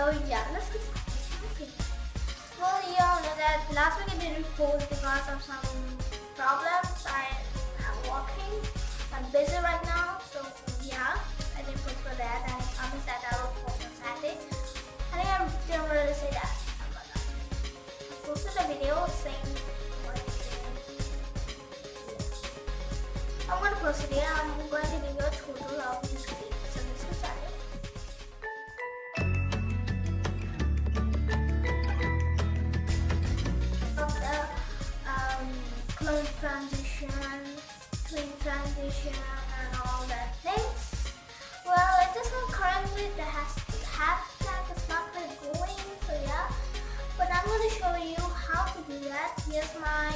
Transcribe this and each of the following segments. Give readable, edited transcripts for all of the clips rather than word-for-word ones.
So yeah, let's get started. Well, you all know that last week I didn't post because of some problems. I'm working. I'm busy right now, so yeah, I didn't post for that. And I promised that I will post on Saturday. I think I didn't really say that. I posted a video saying what I'm doing. I'm gonna post it here. I'm going to give you a total of this clip. So let's get started. Clone transition, twin transition, and all that things. Well, it is not currently the hashtag is not really going, so yeah. But I'm going to show you how to do that. Here's my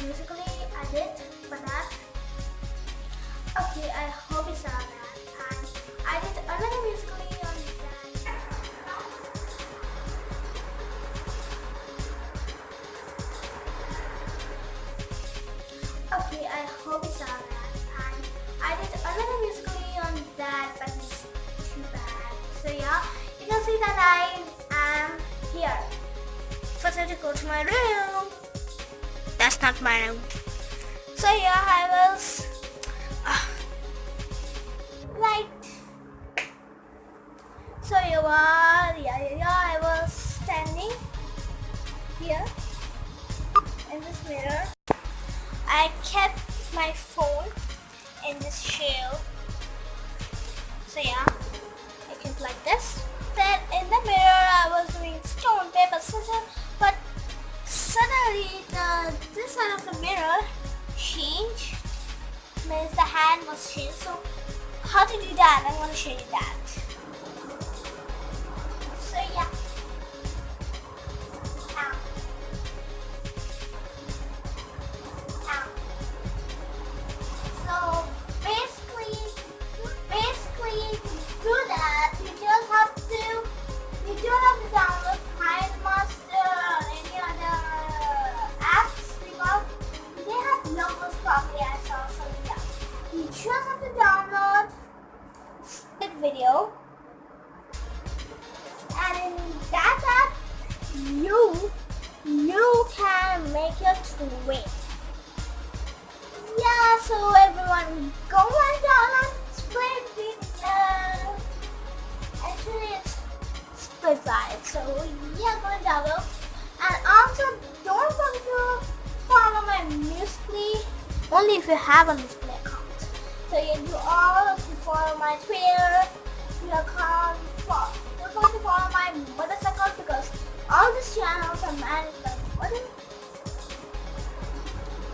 Musical.ly edit for that. Okay, I hope you saw that. And I did another Musical.ly on that. Okay, I hope you saw that. And I did another Musical.ly on that, but it's too bad. So yeah, you can see that I am here. First I have to go to my room. That's not my room. So yeah, I was right. So you are, I was standing here in this mirror. I kept my phone in this shell. So yeah, I kept like this. Then in the mirror I was doing stone, paper, scissors, but suddenly this side of the mirror changed. Means the hand was changed. So how to do that? I'm going to show you that. So yeah. So basically to do that, you don't have to download KineMaster or any other apps because they have logos probably I saw. So yeah, you just have to download this video, and in that app you can make your twin. Yeah, so everyone go and download Split Video. Actually it's Split Vibe, so yeah, go and download. And also don't forget to follow my Musical.ly, only if you have a Musical.ly account. So you do all to follow my Twitter, account, don't forget to follow my mother's account because all these channels are managed by my mother.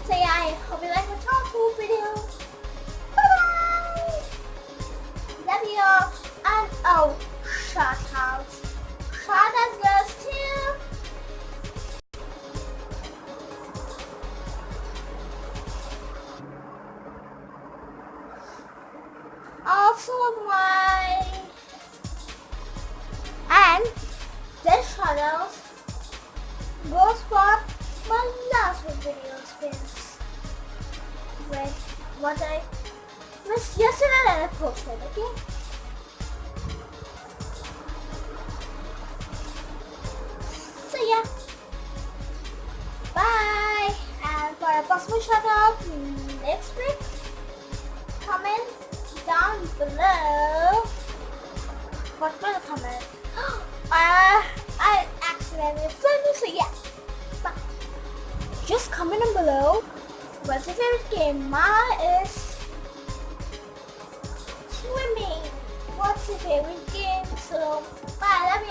So yeah, I hope you like my talk video. Bye bye. Love you all. And oh, shout outs girls too. Also and this shout outs goes for my last videos with what I missed yesterday that I posted, okay? So yeah, bye. And for a possible shout out next week, comment down below. What will comment? I accidentally filmed it, so yeah. But just comment down below. What's your favorite game? Mine is swimming. What's your favorite game? So bye, love you.